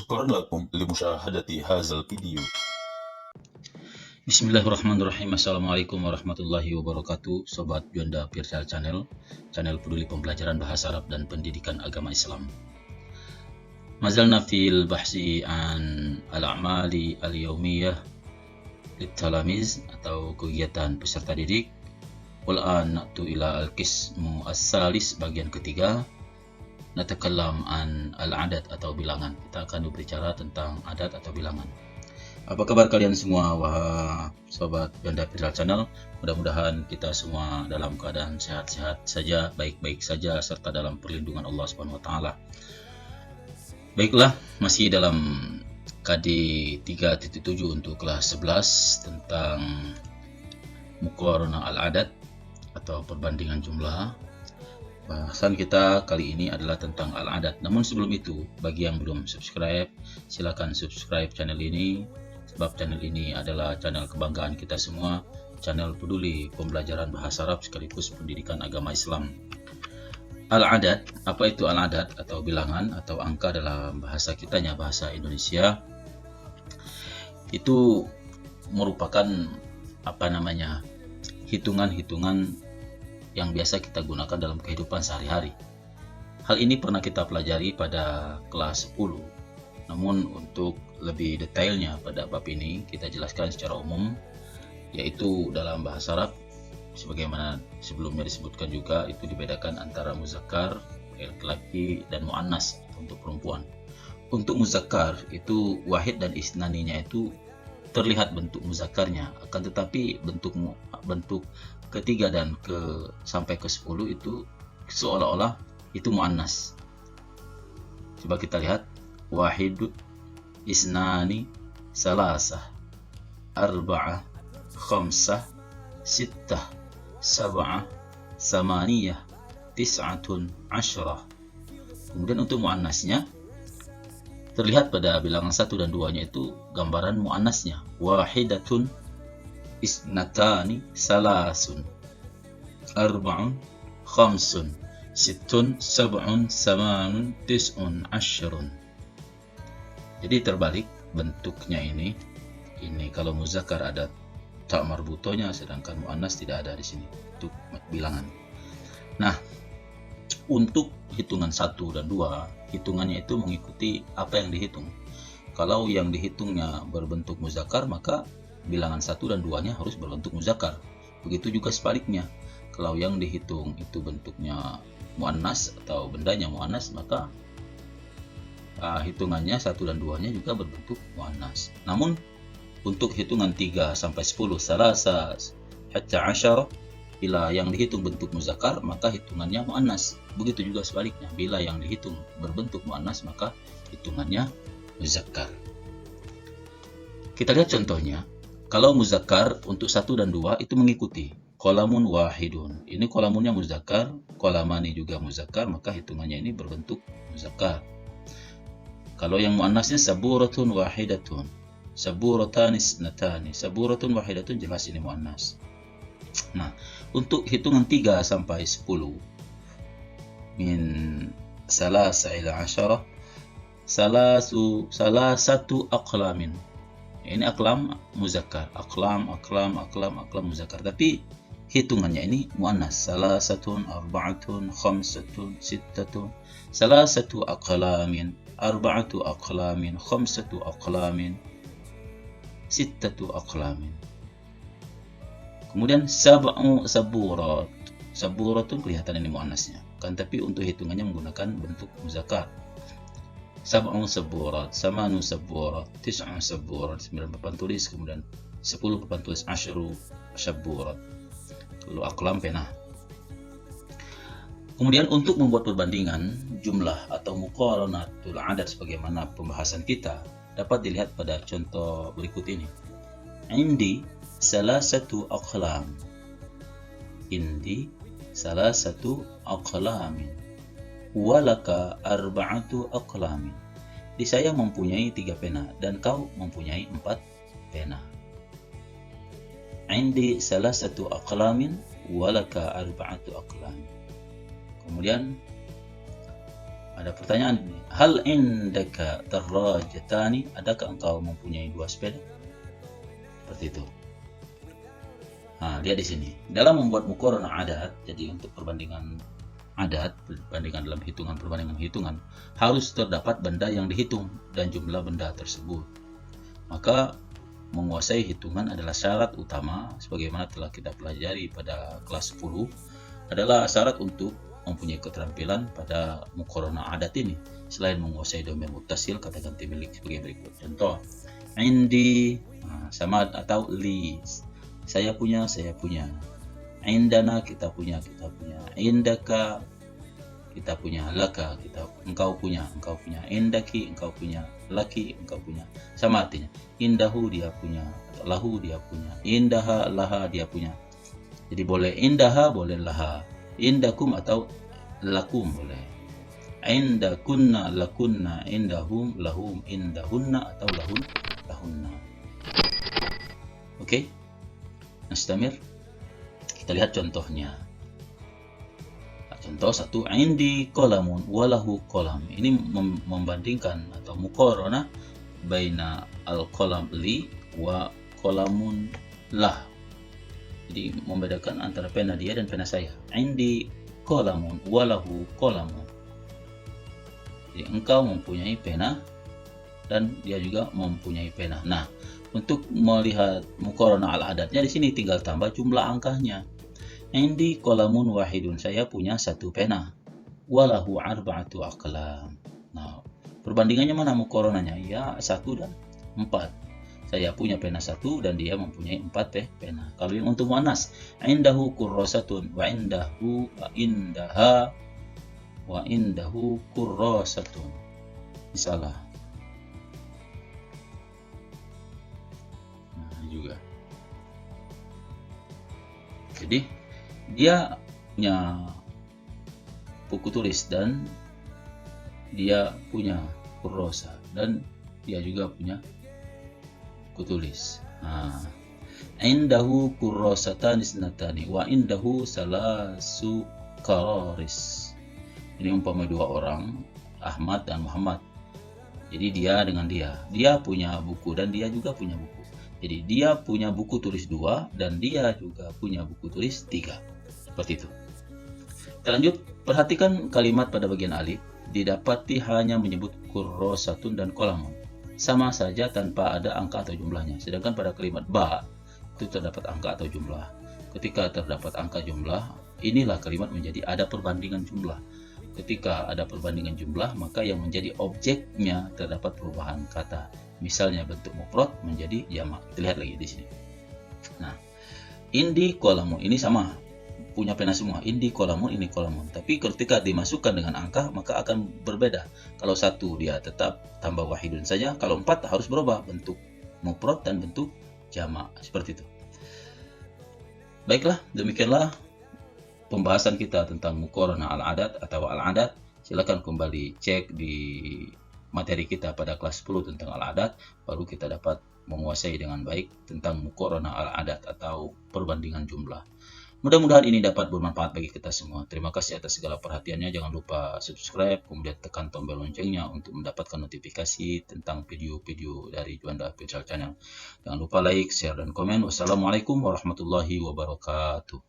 شكرا لكم لمشاهدة هذا الفيديو. Bismillahirrahmanirrahim. Assalamualaikum warahmatullahi wabarakatuh. Sobat Juanda Virtual Channel, channel peduli pembelajaran bahasa Arab dan pendidikan agama Islam. Mazalna fil bahsi an al-a'mali al-yawmiyah lit-talamiz atau kegiatan peserta didik. Wal'an na'tu ila al-qismu as-salis, bagian ketiga. Natakallam an al-adat atau bilangan. Kita akan berbicara tentang adat atau bilangan. Apa kabar kalian semua, wahai sobat Juanda Virtual Channel? Mudah-mudahan kita semua dalam keadaan sehat-sehat saja, baik-baik saja, serta dalam perlindungan Allah Subhanahu wa taala. Baiklah, masih dalam KD 3.7 untuk kelas 11 tentang muqaranah al-adat atau perbandingan jumlah. Bahasan kita kali ini adalah tentang al-adat. Namun sebelum itu, bagi yang belum subscribe, silakan subscribe channel ini, sebab channel ini adalah channel kebanggaan kita semua, channel peduli pembelajaran bahasa Arab sekaligus pendidikan agama Islam. Al-adat, apa itu al-adat atau bilangan atau angka dalam bahasa kitanya, bahasa Indonesia? Itu merupakan hitungan-hitungan yang biasa kita gunakan dalam kehidupan sehari-hari. Hal ini pernah kita pelajari pada kelas 10. Namun untuk lebih detailnya pada bab ini kita jelaskan secara umum, yaitu dalam bahasa Arab sebagaimana sebelumnya disebutkan juga, itu dibedakan antara muzakkar laki-laki dan muannas untuk perempuan. Untuk muzakkar itu wahid dan isnaninya itu terlihat bentuk muzakkarnya, akan tetapi bentuk ketiga dan sampai ke 10 itu seolah-olah itu muannas. Coba kita lihat, wahid, isnani, salasah, arba'ah, khamsah, sittah, sab'ah, samaniyah, tis'atun, asyrah. Kemudian untuk muannasnya terlihat pada bilangan 1 dan 2-nya itu gambaran muannasnya, wahidatun, isnatani, salasun, arba'un, khamsun, sittun, sab'un, samanun, tis'un, asyrun. Jadi terbalik bentuknya ini kalau muzakkar ada ta marbutonya, sedangkan muannas tidak ada di sini untuk bilangan. Nah, untuk hitungan 1 dan 2, hitungannya itu mengikuti apa yang dihitung. Kalau yang dihitungnya berbentuk muzakkar, maka bilangan 1 dan 2-nya harus berbentuk muzakkar. Begitu juga sebaliknya. Kalau yang dihitung itu bentuknya muannas atau bendanya muannas, maka hitungannya 1 dan 2-nya juga berbentuk muannas. Namun untuk hitungan 3 sampai 10, salasa hatta asyara, bila yang dihitung bentuk muzakkar maka hitungannya muannas. Begitu juga sebaliknya, bila yang dihitung berbentuk muannas maka hitungannya muzakkar. Kita lihat contohnya. Kalau muzakkar untuk 1 dan 2 itu mengikuti qalamun wahidun. Ini qalamunnya muzakkar, qalamani juga muzakkar, maka hitungannya ini berbentuk muzakkar. Kalau yang muannasnya saburatun wahidatun, saburatan isnatani, saburatun wahidatun, jelas ini muannas. Nah, untuk hitungan 3 sampai 10, min salasa ila asyara, salasatu aqlamin. Ini aqlam muzakkar, aqlam muzakkar, tapi hitungannya ini muannas. Salasatun, arba'atun, khamsatun, sittatun, salasatu aqlamin, arba'atu aqlamin, khamsatu aqlamin, sittatu aqlamin. Kemudian sab'u saburat. Saburatun kelihatan ini muannasnya, kan tapi untuk hitungannya menggunakan bentuk muzakkar. Sab'u saburat, samanu saburat, tis'u saburat, 9 papan tulis, kemudian 10 papan tulis, asyru saburat. Lalu aqlam pena. Kemudian untuk membuat perbandingan jumlah atau muqaranatul adat sebagaimana pembahasan kita, dapat dilihat pada contoh berikut ini. Indi salasatu aqlam. Indi salasatu aqlamin. Walaka arba'atu aqlamin. Di saya mempunyai 3 pena dan kau mempunyai 4 pena. Indi salasatu aqlamin walaka arba'atu aqlamin. Kemudian ada pertanyaan ini. Hal indaka darajatani? Adakah engkau mempunyai 2 sepeda? Seperti itu. Nah, lihat di sini. Dalam membuat muqaranah adat, jadi untuk perbandingan adat, perbandingan dalam perbandingan hitungan, harus terdapat benda yang dihitung dan jumlah benda tersebut. Maka menguasai hitungan adalah syarat utama, sebagaimana telah kita pelajari pada kelas 10, adalah syarat untuk mempunyai keterampilan pada muqaranah adat ini. Selain menguasai domain muttasil, kata ganti milik sebagai berikut. Contoh, indi, sama atau li, saya punya. Indana, kita punya. Indaka, kita punya. Laka, engkau punya. Indaki, engkau punya. Laki, engkau punya. Sama artinya. Indahu, dia punya. Atau lahu, dia punya. Indaha, laha, dia punya. Jadi boleh indaha, boleh laha. Indakum atau lakum boleh. Indakunna, lakunna. Indahum, lahum. Indahunna atau lahunna. Oke? Nastamir. Kita lihat contohnya. Contoh 1, indi qalamun walahu qalam. Ini membandingkan atau muqaranah baina al-qalam li wa qalamun lah. Jadi membedakan antara pena dia dan pena saya. Indi qalamun walahu qalamun. Jadi engkau mempunyai pena dan dia juga mempunyai pena. Nah, untuk melihat muqaranah al-adatnya di sini tinggal tambah jumlah angkanya. Indi qalamun wahidun, saya punya 1 pena. Walahu arba'atu aqlam. Nah, perbandingannya mana muqaranahnya? Ya 1 dan 4. Saya punya pena 1 dan dia mempunyai 4 pena. Kalau yang untuk muannas, indahu kurrasatun wa indahu wa indaha wa indahu kurrasatun. Salah. Nah, juga. Jadi dia punya buku tulis dan dia punya kurrosa dan dia juga punya buku tulis. Indahu kurrosatan isnatani wa indahu salasu qararis. Ini umpama 2 orang, Ahmad dan Muhammad. Jadi dia dengan dia punya buku dan dia juga punya buku. Jadi dia punya buku tulis 2 dan dia juga punya buku tulis 3. Seperti itu. Kita lanjut, perhatikan kalimat pada bagian alif. Didapati hanya menyebut kurrosatun dan qalamun. Sama saja tanpa ada angka atau jumlahnya. Sedangkan pada kalimat ba itu terdapat angka atau jumlah. Ketika terdapat angka jumlah, inilah kalimat menjadi ada perbandingan jumlah. Ketika ada perbandingan jumlah, maka yang menjadi objeknya terdapat perubahan kata. Misalnya bentuk mufrad menjadi jamak. Kita lihat lagi di sini. Nah, indi qalamun ini sama, punya pena semua. Indi qalamun, ini qalamun. Tapi ketika dimasukkan dengan angka, maka akan berbeda. Kalau 1 dia tetap tambah wahidun saja. Kalau 4 harus berubah bentuk mufrad dan bentuk jamak. Seperti itu. Baiklah, demikianlah pembahasan kita tentang muqaranah al-adat atau al-adat. Silakan kembali cek di materi kita pada kelas 10 tentang al-adat, baru kita dapat menguasai dengan baik tentang muqaranah al-adat atau perbandingan jumlah. Mudah-mudahan ini dapat bermanfaat bagi kita semua. Terima kasih atas segala perhatiannya. Jangan lupa subscribe, kemudian tekan tombol loncengnya untuk mendapatkan notifikasi tentang video-video dari Juanda Official Channel. Jangan lupa like, share, dan komen. Wassalamualaikum warahmatullahi wabarakatuh.